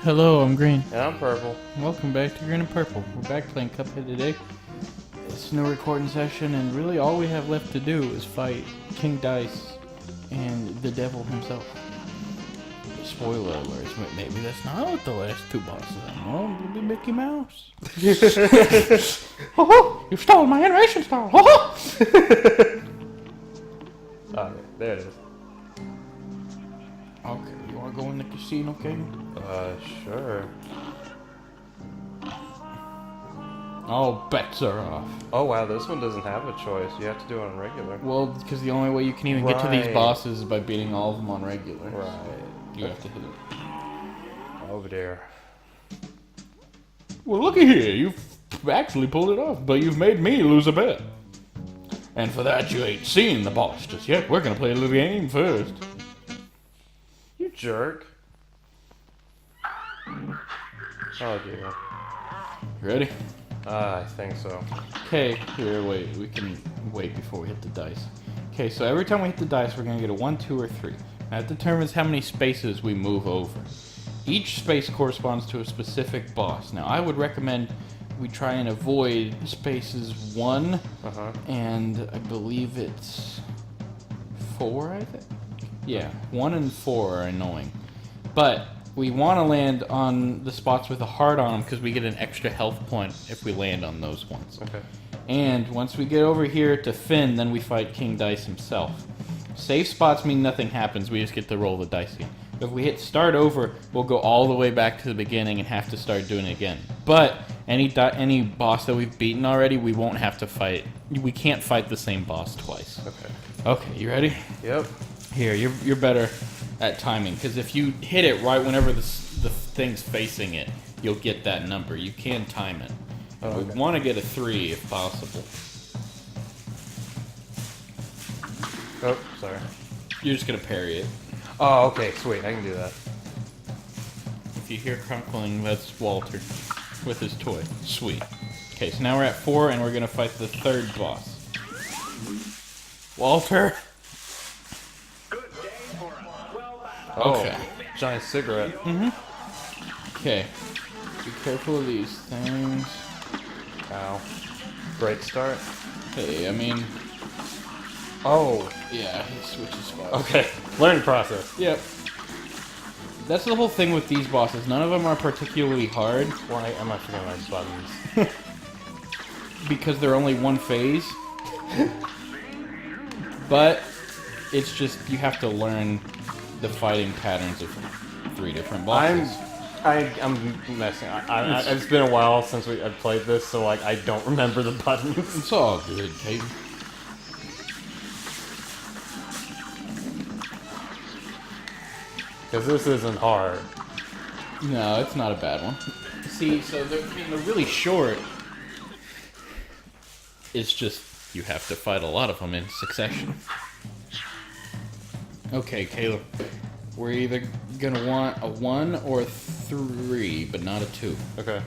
Hello, I'm Green. And I'm purple. Welcome back to Green and Purple. We're back playing Cuphead today. It's no recording session, and really all we have left to do is fight King Dice and the devil himself. Spoiler alert, maybe that's not what the last two bosses are. No, it'll be Mickey Mouse. Oh, you stole my animation star. Oh, yeah, there it is. okay, you want to go in the casino, King? Sure. All bets are off. Oh wow, this one doesn't have a choice. You have to do it on regular. Well, because the only way you can even get to these bosses is by beating all of them on regular. Right. You have to hit it. Over there. Well, looky here. You've actually pulled it off, but you've made me lose a bet. And for that, you ain't seen the boss just yet. We're going to play a little game first. You jerk. Oh dear. Ready? I think so. Okay, here, wait. We can wait before we hit the dice. Okay, so every time we hit the dice, we're going to get a 1, 2, or 3. That determines how many spaces we move over. Each space corresponds to a specific boss. Now, I would recommend we try and avoid spaces 1, and I believe it's 4, I think? Yeah, 1 and 4 are annoying. But we want to land on the spots with a heart on them because we get an extra health point if we land on those ones. Okay. And once we get over here to Finn, then we fight King Dice himself. Safe spots mean nothing happens, we just get to roll the dice again. If we hit start over, we'll go all the way back to the beginning and have to start doing it again. But any boss that we've beaten already, we won't have to fight. We can't fight the same boss twice. Okay. Okay, you ready? Yep. Here, you're better at timing, because if you hit it right whenever the thing's facing it, you'll get that number. You can time it. Oh, okay. We want to get a 3 if possible. Oh, sorry. You're just going to parry it. Oh, okay, sweet. I can do that. If you hear crunkling, that's Walter with his toy. Sweet. Okay, so now we're at 4, and we're going to fight the third boss. Walter? Oh, Okay. Giant cigarette. Okay. Be careful of these things. Ow. Great start. Hey, I mean... Oh. Yeah, he switches spots. Okay. Learning process. Yep. That's the whole thing with these bosses. None of them are particularly hard. Why am I forgetting my buttons? Because they're only one phase. But it's just you have to learn the fighting patterns of 3 different bosses. I'm messing. It's been a while since I've played this, so like I don't remember the buttons. It's all good, Kate. Because this isn't hard. No, it's not a bad one. See, so they're really short. It's just you have to fight a lot of them in succession. Okay, Caleb. We're either gonna want a 1 or a 3, but not a 2. Okay.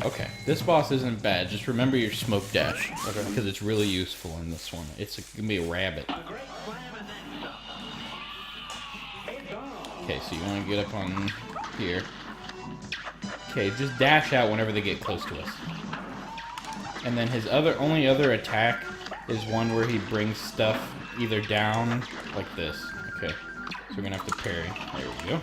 Okay, this boss isn't bad. Just remember your smoke dash. Okay. Because it's really useful in this one. It's gonna be a rabbit. Okay, so you want to get up on here. Okay, just dash out whenever they get close to us. And then his only other attack is one where he brings stuff either down like this. Okay, so we're gonna have to parry. There we go.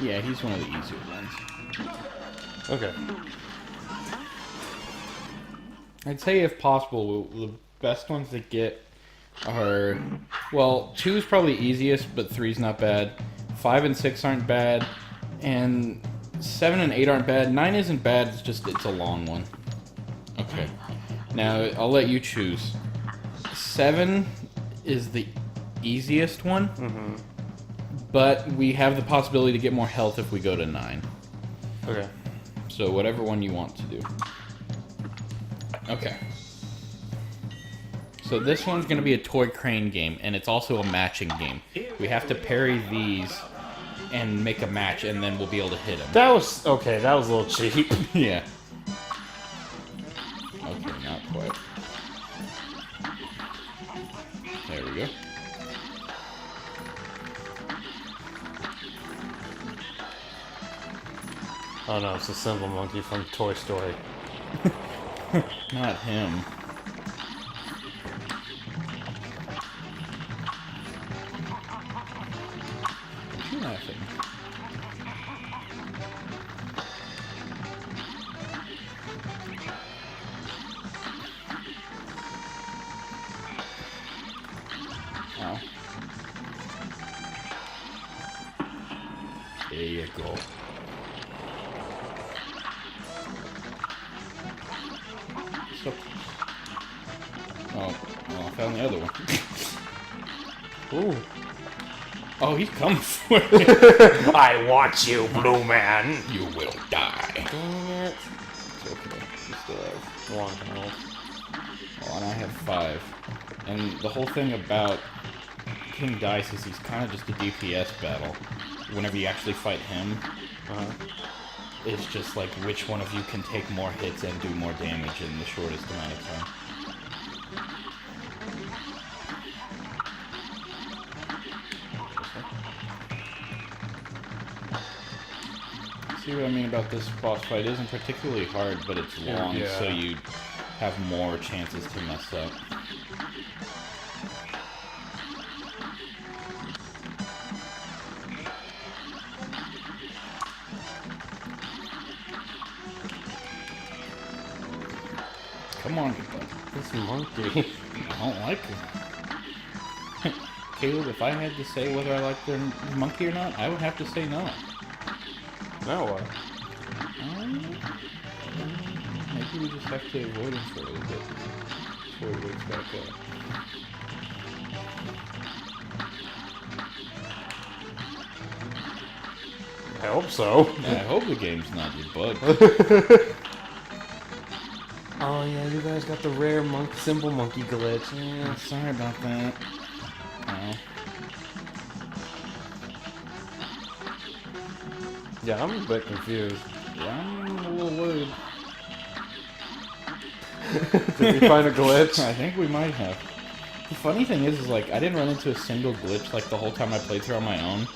Yeah, he's one of the easier ones. Okay. I'd say if possible, the best ones to get are, well, 2 is probably easiest, but 3's not bad. 5 and 6 aren't bad, and 7 and 8 aren't bad. 9 isn't bad, it's a long one. Okay. Now, I'll let you choose. 7 is the easiest one, but we have the possibility to get more health if we go to 9. Okay. So whatever one you want to do. Okay. So this one's going to be a toy crane game, and it's also a matching game. We have to parry these and make a match, and then we'll be able to hit him. That was okay. That was a little cheap. Yeah. Okay, not quite. There we go. Oh no, it's a Simple Monkey from Toy Story. Not him. What you laughing? Oh. There you go. So, oh, well, I found the other one. Ooh. Oh, he's coming for you. I want you, Blue Man. You will die. Dang it. It's okay. You still have One health. well, and I have 5. And the whole thing about King Dice is he's kind of just a DPS battle. Whenever you actually fight him, it's just like which one of you can take more hits and do more damage in the shortest amount of time. See what I mean about this boss fight? It isn't particularly hard, but it's long, Yeah. so you have more chances to mess up. Come on, This monkey. I don't like him. Caleb, if I had to say whether I like the monkey or not, I would have to say no. Now what? Maybe we just have to avoid him for a little bit before he wakes back up. I hope so. I hope the game's not just bugged. Oh yeah, you guys got the rare Simple Monkey glitch. Yeah. Sorry about that. Oh. Yeah, I'm a bit confused. Yeah, I'm a little worried. Did we find a glitch? I think we might have. The funny thing is like, I didn't run into a single glitch like the whole time I played through on my own.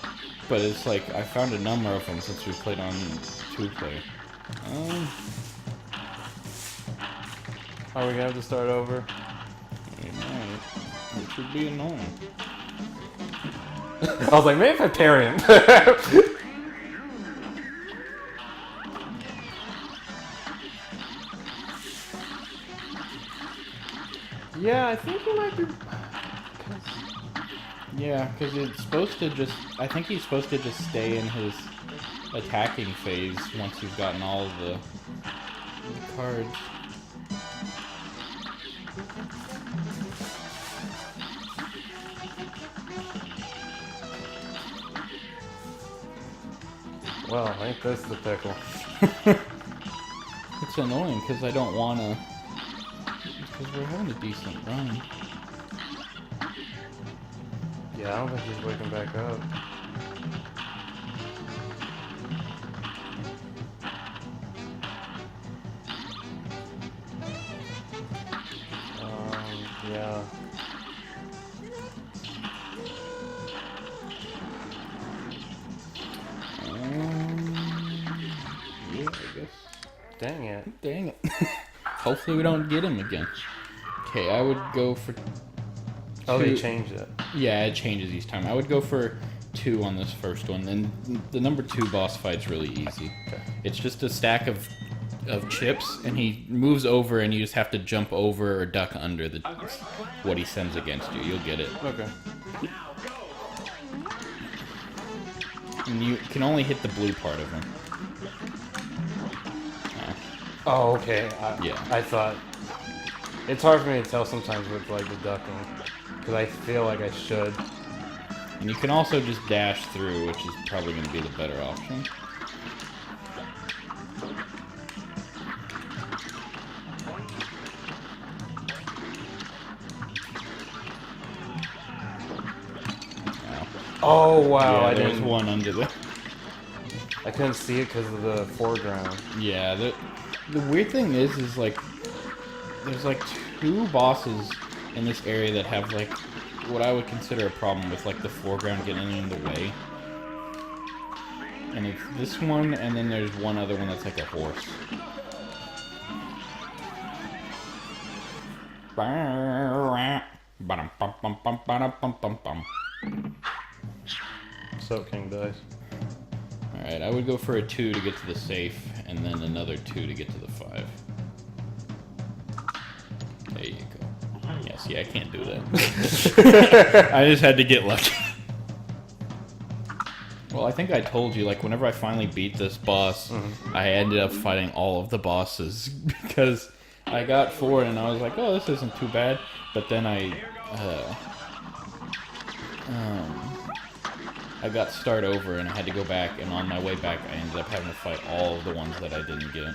But it's like, I found a number of them since we played on 2-player. Are we gonna have to start over? We might. Which would be annoying. I was like, maybe if I parry him. Yeah, I think he might be. Yeah, because it's supposed to just... I think he's supposed to just stay in his attacking phase once you've gotten all of the cards. Well, ain't this the pickle? It's annoying because I don't want to... Because we're having a decent run. Yeah, I don't think he's waking back up. Yeah. Yeah, I guess. Dang it. Dang it. Hopefully we don't get him again. Okay, I would go for... Oh, they 2. changed it. Yeah, it changes each time. I would go for 2 on this first one. And the number 2 boss fight's really easy. Okay. It's just a stack of chips, and he moves over, and you just have to jump over or duck under what he sends against you. You'll get it. Okay. And you can only hit the blue part of him. Oh, okay. Yeah. I thought... It's hard for me to tell sometimes with, like, the ducking. Because I feel like I should. And you can also just dash through, which is probably going to be the better option. Oh wow! Yeah, I there's didn't. one under there. I couldn't see it because of the foreground. Yeah, the weird thing is like, there's like 2 bosses in this area that have like, what I would consider a problem with like the foreground getting in the way. And it's this one, and then there's one other one that's like a horse. So King dies. Alright, I would go for a 2 to get to the safe, and then another 2 to get to the 5. There you go. Yeah, see, I can't do that. I just had to get lucky. Well, I think I told you, like, whenever I finally beat this boss, I ended up fighting all of the bosses, because I got forward and I was like, oh, this isn't too bad, but then I got start over and I had to go back, and on my way back I ended up having to fight all of the ones that I didn't get.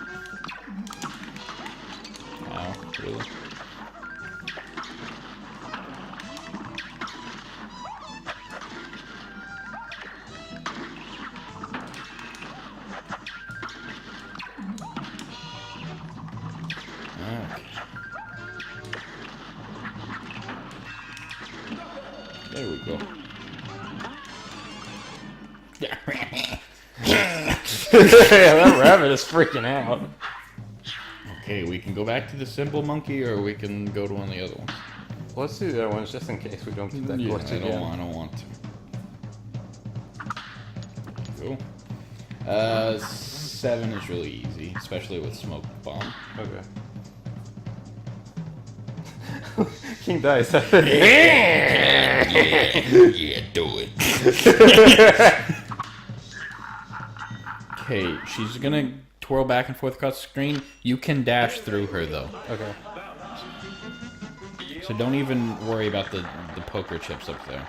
Wow, really? Okay. There we go. Yeah, that rabbit is freaking out. Okay, we can go back to the simple monkey, or we can go to one of the other ones. Let's do the other ones just in case we don't keep that Yeah, glitch again. I don't want to. Cool. 7 is really easy, especially with smoke bomb. Okay. King dies. Yeah, do it. Okay, she's gonna twirl back and forth across the screen. You can dash through her, though. Okay. So don't even worry about the poker chips up there.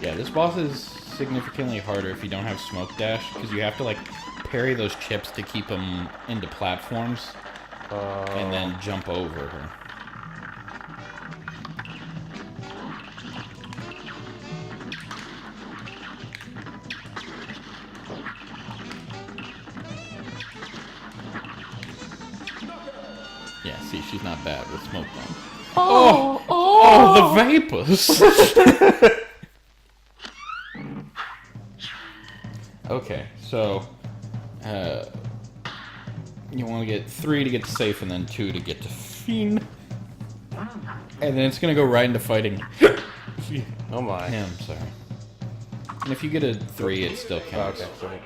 Yeah, this boss is significantly harder if you don't have smoke dash, because you have to like parry those chips to keep them into platforms, and then jump over her. Yeah, see, she's not bad with smoke bomb. Oh, the vapors! Okay, so you want to get 3 to get to safe, and then 2 to get to fiend, and then it's gonna go right into fighting. Oh my. Him, sorry. And if you get a 3, it still counts. Okay, sorry.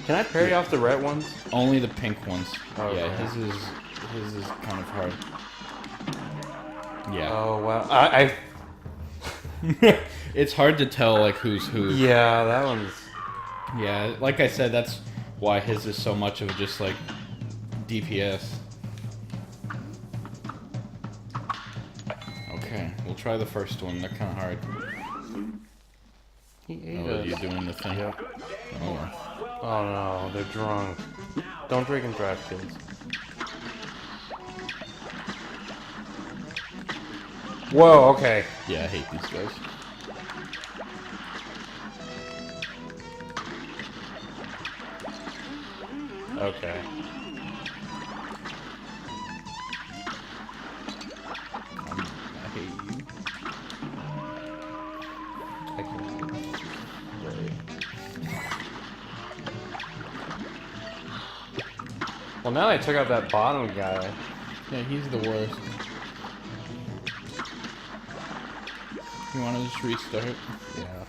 Can I parry off the red ones? Only the pink ones. Oh, yeah, okay. his is kind of hard. Yeah. Oh wow. I It's hard to tell like who's who. yeah, that one's. Yeah, like I said, that's why his is so much of just like DPS. Okay, we'll try the first one. They're kind of hard. He ate Oh, us. you're doing the thing. Yep. Oh. Oh no, they're drunk. Don't drink and drive, kids. Whoa, okay. Yeah, I hate these guys. Okay. I hate you. I can... Well, now I took out that bottom guy. Yeah, he's the worst. You want to just restart? Yeah.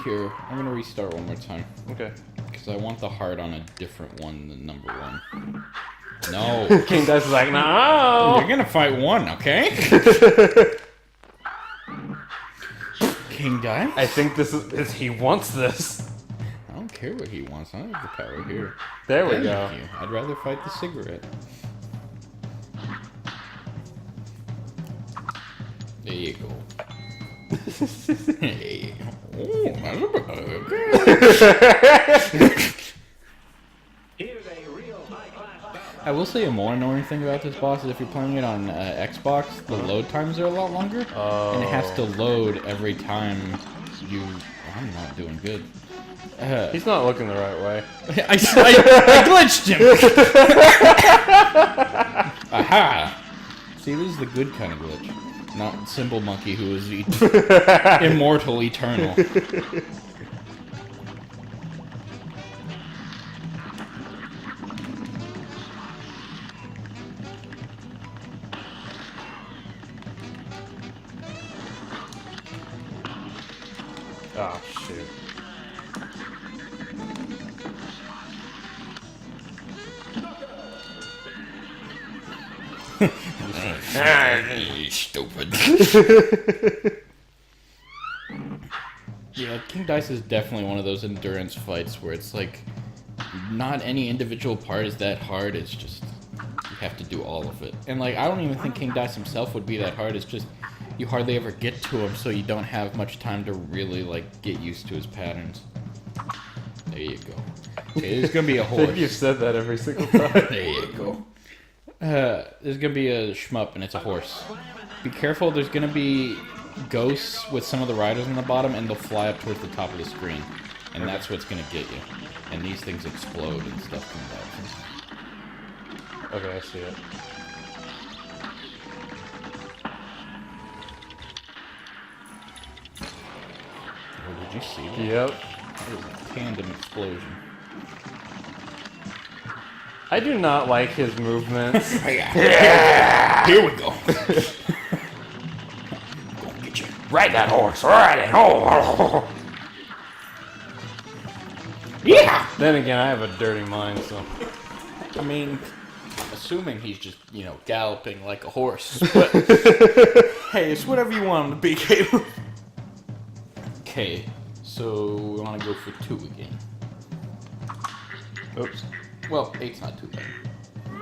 Here, I'm gonna restart one more time. Okay. Because I want the heart on a different one than number 1. No! King Dice is like, no! You're gonna fight 1, okay? King Dice? I think this is he wants this. I don't care what he wants. I have the power here. There we Thank go. you. I'd rather fight the cigarette. There you go. Hey. Oh, that's a burger. I will say a more annoying thing about this boss is if you're playing it on Xbox, the load times are a lot longer, and it has to load every time you... I'm not doing good. He's not looking the right way. I glitched him! Aha! See, this is the good kind of glitch. Not Simple Monkey, who is immortal, eternal. Oh, shoot. Stupid. Yeah, King Dice is definitely one of those endurance fights where it's like, not any individual part is that hard, it's just, you have to do all of it. And like, I don't even think King Dice himself would be that hard, it's just, you hardly ever get to him, so you don't have much time to really, like, get used to his patterns. There you go. Okay, there's gonna be a I horse. think you've said that every single time. There you go. There's gonna be a shmup, and it's a horse. Be careful, there's gonna be ghosts with some of the riders on the bottom, and they'll fly up towards the top of the screen. And that's what's gonna get you. And these things explode and stuff comes out. Okay, I see it. Oh, did you see that? Yep. That was a tandem explosion. I do not like his movements. Yeah. Here we go. Go get you. Ride that horse. Ride it. Oh. Yeah. Then again, I have a dirty mind, so... I mean, assuming he's just, you know, galloping like a horse. But, hey, it's whatever you want him to be, Caleb. Okay, so we want to go for 2 again. Oops. Well, 8's not too bad.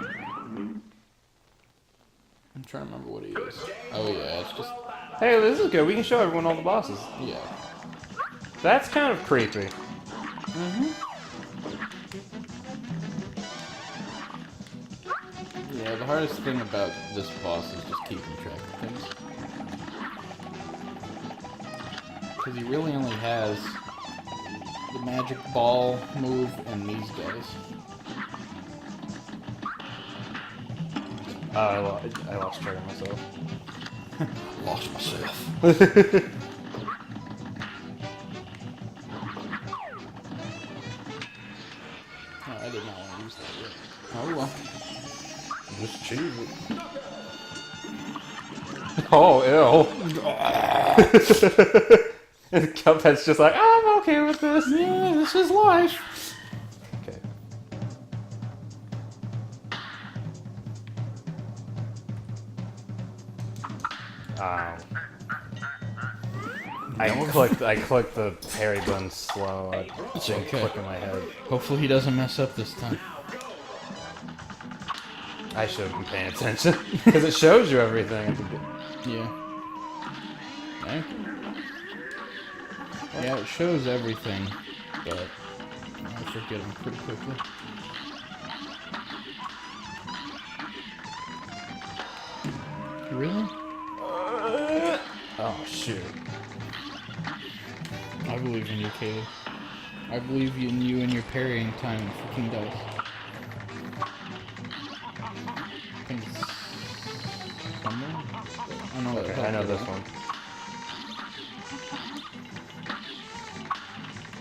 I'm trying to remember what he is. Oh yeah, it's just... Hey, this is good. We can show everyone all the bosses. Yeah. That's kind of creepy. Yeah, the hardest thing about this boss is just keeping track of things. Because he really only has the magic ball move and these guys. I lost track of myself. Lost myself. Oh, I did not want to use that yet. Oh well. Just cheese it. Oh, ew. And Cuphead's just like, I'm okay with this. Yeah, this is life. Okay. Ow. I clicked the Harry button slow. It didn't okay. click in my head. Hopefully he doesn't mess up this time. I should have been paying attention. Because it shows you everything. Yeah. Thank you. Yeah, it shows everything, but I forget them pretty quickly. Really? Oh, shoot. I believe in you, Caleb. I believe in you and your parrying time in freaking dice. I think it's somewhere. I know. Okay, I know this one.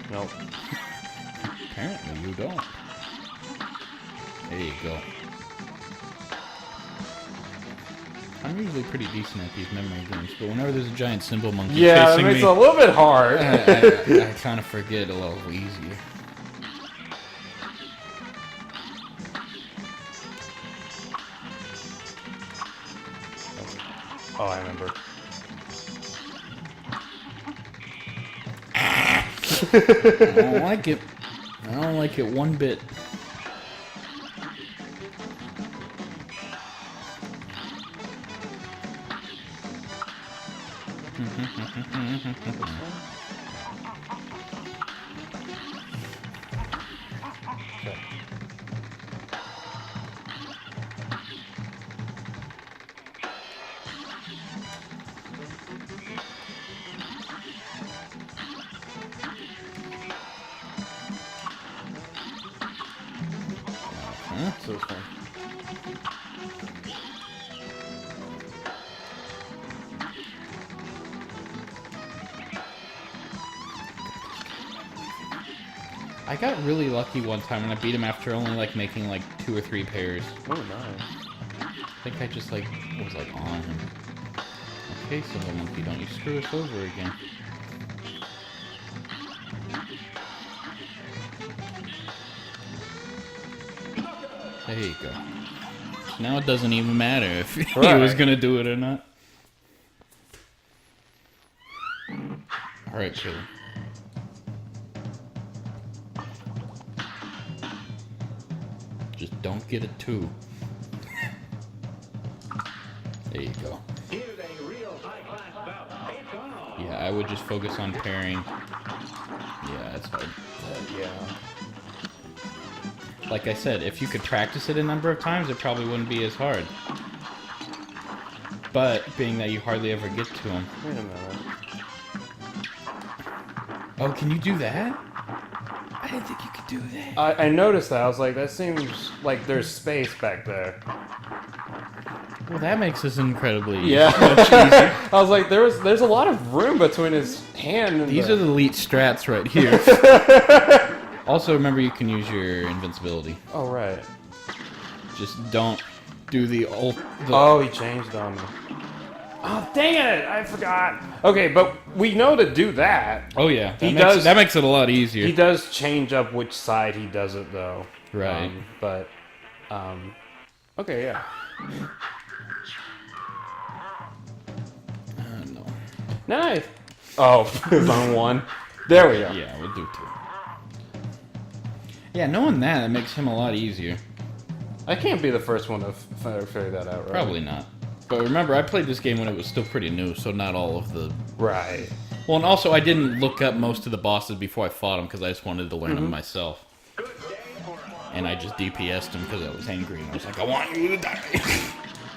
Nope. Apparently you don't. There you go. I'm usually pretty decent at these memory games, but whenever there's a giant Simple Monkey Yeah, it chasing makes me, it a little bit hard. I kind of forget a little easier. Oh, I remember. I don't like it. I don't like it one bit. So it's fun. I got really lucky one time when I beat him after only like making like 2 or 3 pairs. Oh, nice. I think I just like was like on him. Okay, Silver Monkey, don't you screw us over again. There you go. Now it doesn't even matter if he was gonna do it or not. Alright, Killer. Just don't get a 2. There you go. Yeah, I would just focus on pairing. Yeah, that's hard. Yeah. Like I said, if you could practice it a number of times, it probably wouldn't be as hard. But, being that you hardly ever get to them. Wait a minute. Oh, can you do that? I didn't think you could do that. I noticed that. I was like, that seems like there's space back there. Well, that makes this incredibly Yeah. much easier. I was like, there's a lot of room between his hand and These are the elite strats right here. Also, remember you can use your invincibility. Oh, right. Just don't do the ult. Oh, he changed on me. Oh, dang it! I forgot. Okay, but we know to do that. Oh yeah, That makes it a lot easier. He does change up which side he does it, though. Right. Okay, yeah. No. Nice. Oh, it's on 1. There we go. Yeah, we'll do 2. Yeah, knowing that, it makes him a lot easier. I can't be the first one to figure that out, right? Probably not. But remember, I played this game when it was still pretty new, so not all of the... Right. Well, and also I didn't look up most of the bosses before I fought them because I just wanted to learn them myself. And I just DPS'd them because I was angry and I was like, I want you to die.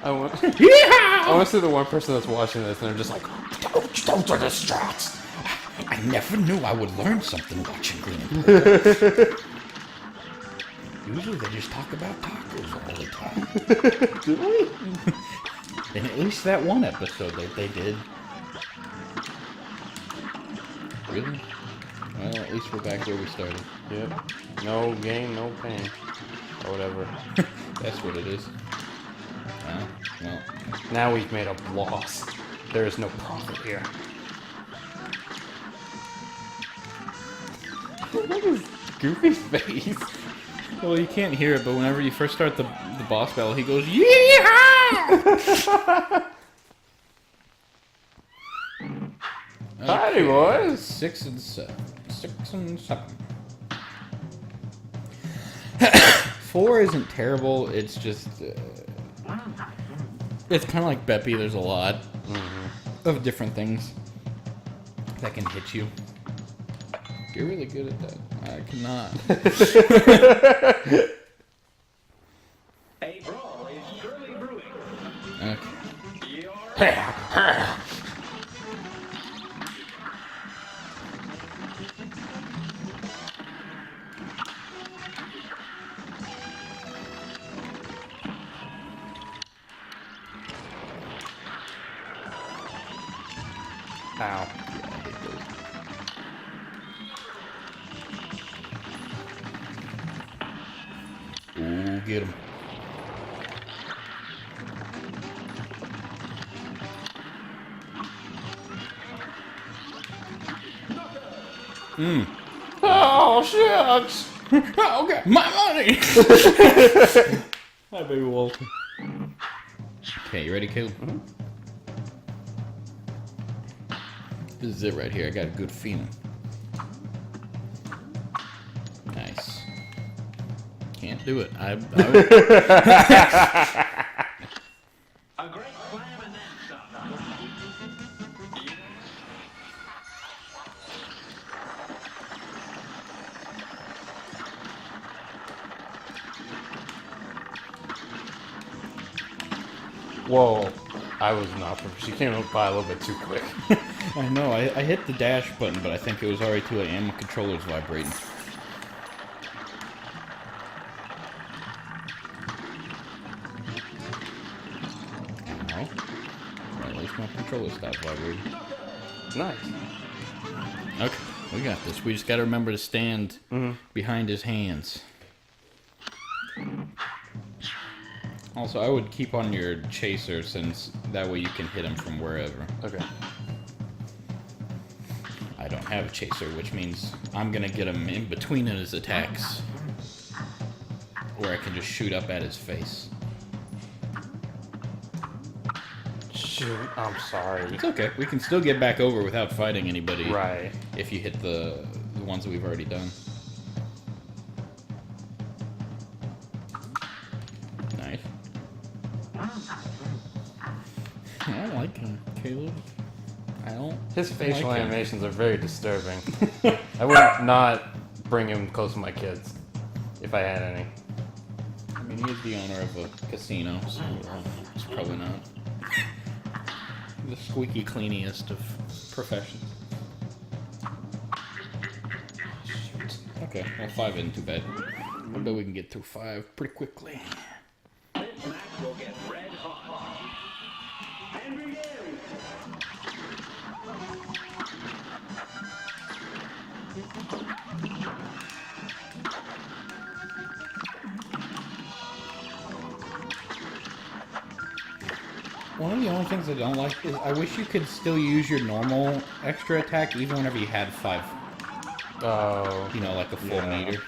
I want to see the one person that's watching this and they're just like, Those are the strats. I never knew I would learn something watching Green. Usually they just talk about tacos all the time. do we? And at least that one episode that they did. Really? Well, at least we're back where we started. Yep. No gain, no pain. Or whatever. That's what it is. Well. Now we've made a loss. There is no profit here. Look at his goofy face. Well, you can't hear it, but whenever you first start the boss battle, he goes, yeehaw! Howdy, boys. 6 and 7. 6 and 7. 4 isn't terrible. It's just, it's kind of like Beppy. There's a lot of different things that can hit you. You're really good at that. I cannot. A brawl is surely brewing. Okay. Ow. Yeah, I hate those. Ooh, get him. Oh, shucks. Oh, okay. My money! Hi, baby Walter. Okay, you ready, Caleb? This is it right here. I got a good feeling. Nice. Can't do it. A great slam and then some. Whoa. I was not prepared. She came by a little bit too quick. I know, I hit the dash button, but I think it was already too late, and my controller's vibrating. No. Well, at least my controller stopped vibrating. Nice. Okay, we got this. We just gotta remember to stand behind his hands. Also, I would keep on your chaser, since that way you can hit him from wherever. Okay. I don't have a chaser, which means I'm gonna get him in between his attacks. Where I can just shoot up at his face. Shoot, I'm sorry. It's okay. We can still get back over without fighting anybody. Right. If you hit the ones that we've already done. Nice. I don't like him, Caleb. I don't. His facial like him. animations are very disturbing. I would not bring him close to my kids if I had any. I mean, he is the owner of a casino, so it's probably not the squeaky cleaniest of professions. Shoot. Okay, well, 5 isn't too bad. I bet we can get through 5 pretty quickly. This match will get red hot. And begin. One of the only things I don't like is I wish you could still use your normal extra attack even whenever you had 5, Oh. you know, like a full Yeah. meter.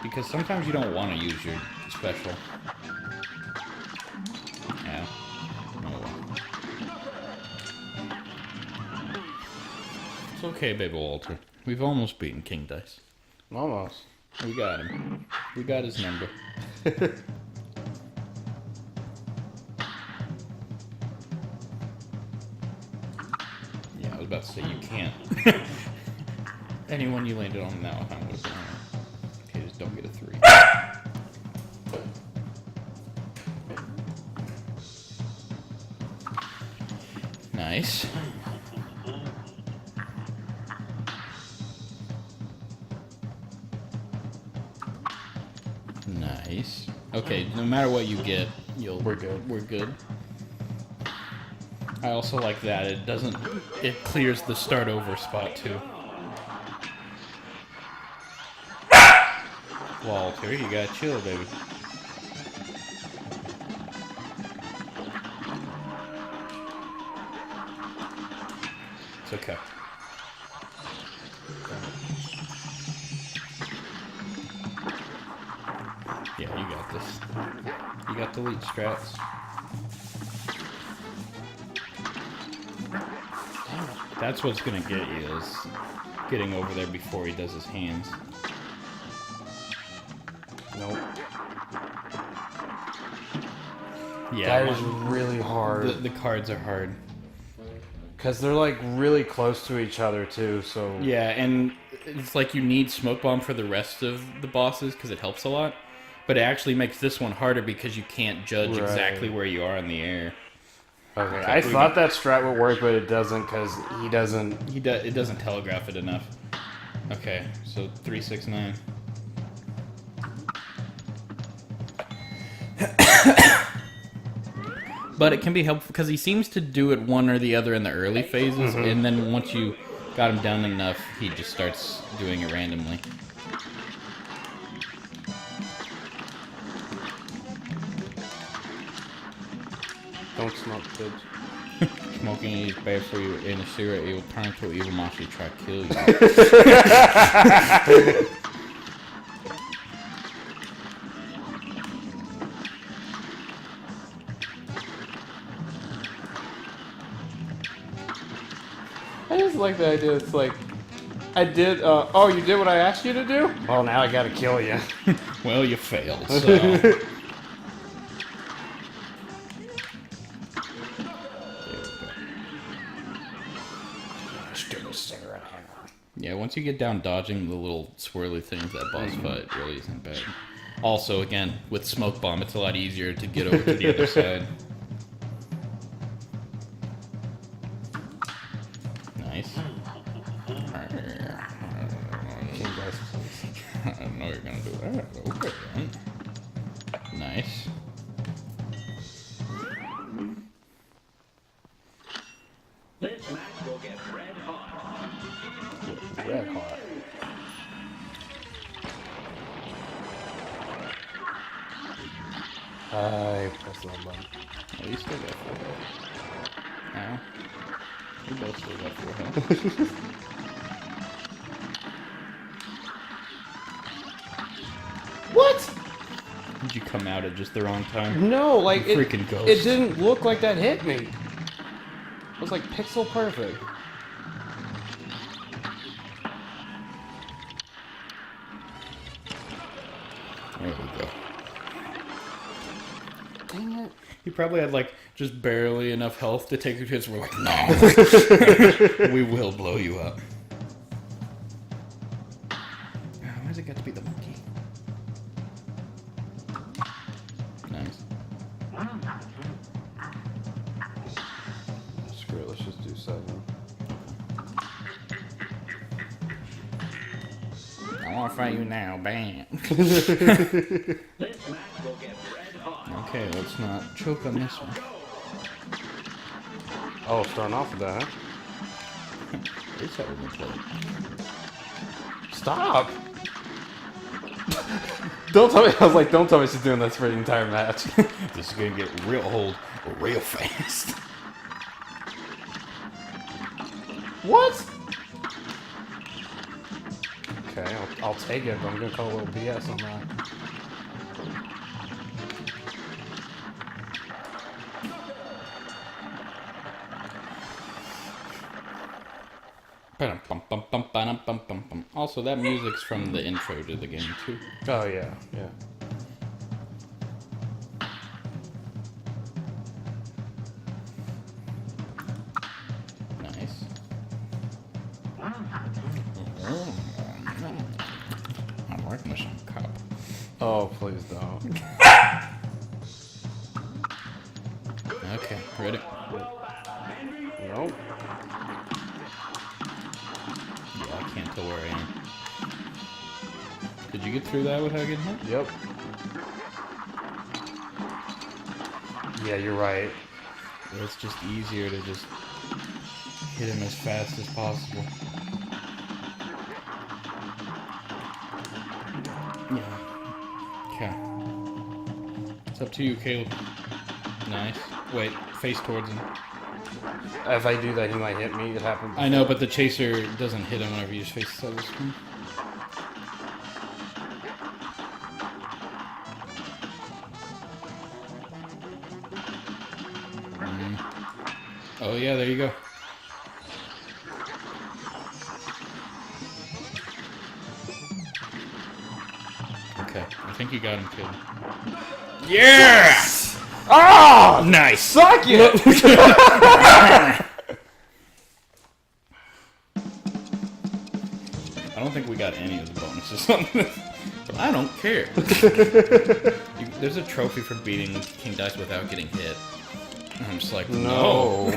Because sometimes you don't want to use your special. Yeah. Oh well. It's okay, baby Walter. We've almost beaten King Dice. Almost. We got him. We got his number. Yeah, I was about to say you can't. Anyone you landed on that one would have been on it. Okay, just don't get a 3. Nice. Nice. Okay, no matter what you get, We're good. We're good. I also like that. It doesn't. It clears the start over spot too. Walter, you gotta chill, baby. It's okay. Yeah, you got this. You got the lead strats. That's what's gonna get you, is getting over there before he does his hands. Nope. Yeah, That is really hard. the cards are hard. Because they're like really close to each other too, so... Yeah, and it's like you need Smoke Bomb for the rest of the bosses because it helps a lot. But it actually makes this one harder because you can't judge Right. exactly where you are in the air. Okay, I thought that strat would work, but it doesn't because he doesn't... It doesn't telegraph it enough. Okay, so 3, 6, 9. But it can be helpful because he seems to do it one or the other in the early phases, and then once you got him down enough, he just starts doing it randomly. Don't smoke, kids. Smoking is bad for you, and a cigarette, it will turn into an evil monster to try to kill you. I just like the idea. It's like, I did, oh, you did what I asked you to do? Well, now I gotta kill you. Well, you failed, so... Yeah, once you get down dodging the little swirly things, that boss fight really isn't bad. Also, again, with Smoke Bomb, it's a lot easier to get over to the other side. Nice. This match will get red hot. Red hot. I pressed the wrong button. Oh, you still got 4 health. Ow. We both still got 4 health. What? Did you come out at just the wrong time? No, like You it. freaking ghost. It didn't look like that hit me. It was like pixel perfect. There we go. Dang it. He probably had like just barely enough health to take 2 hits. We're like, no, we will blow you up. Why's it got to be the monkey? Nice. Screw it, let's just do 7. I want to fight you now, bam. This match will get red hot. Okay, let's not choke on this one. Oh, starting off with that, huh? At least that wasn't played. Stop! Don't tell me, I was like, don't tell me she's doing this for the entire match. This is gonna get real old real fast. What? Okay, I'll take it, but I'm gonna call a little BS on that. Also, that music's from the intro to the game, too. Oh, yeah, yeah. Nice. I like me some cup. Oh, please don't. Okay, ready? Nope. Yeah, I can't tell where I am. Did you get through that without getting hit? Yep. Yeah, you're right. It's just easier to just hit him as fast as possible. Yeah. Okay. It's up to you, Caleb. Nice. Wait, face towards him. If I do that, he might hit me. It happened before. I know, but the chaser doesn't hit him whenever you just face the side of the screen. Oh yeah, there you go. Okay, I think you got him killed. Yeah! Oh! Nice! Suck it! I don't think we got any of the bonuses on this, but I don't care. There's a trophy for beating King Dice without getting hit. And I'm just like, no.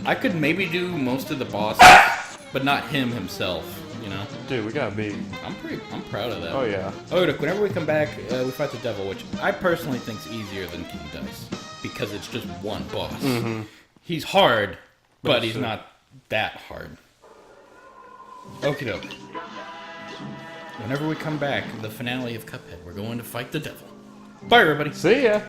I could maybe do most of the bosses, but not him himself, you know? Dude, we got beat. I'm proud of that. Oh, yeah. Oh, look, whenever we come back, we fight the devil, which I personally think is easier than King Dice, because it's just one boss. Mm-hmm. He's hard, but he's sure. not that hard. Okie doke. Whenever we come back, the finale of Cuphead, we're going to fight the devil. Bye, everybody. See ya!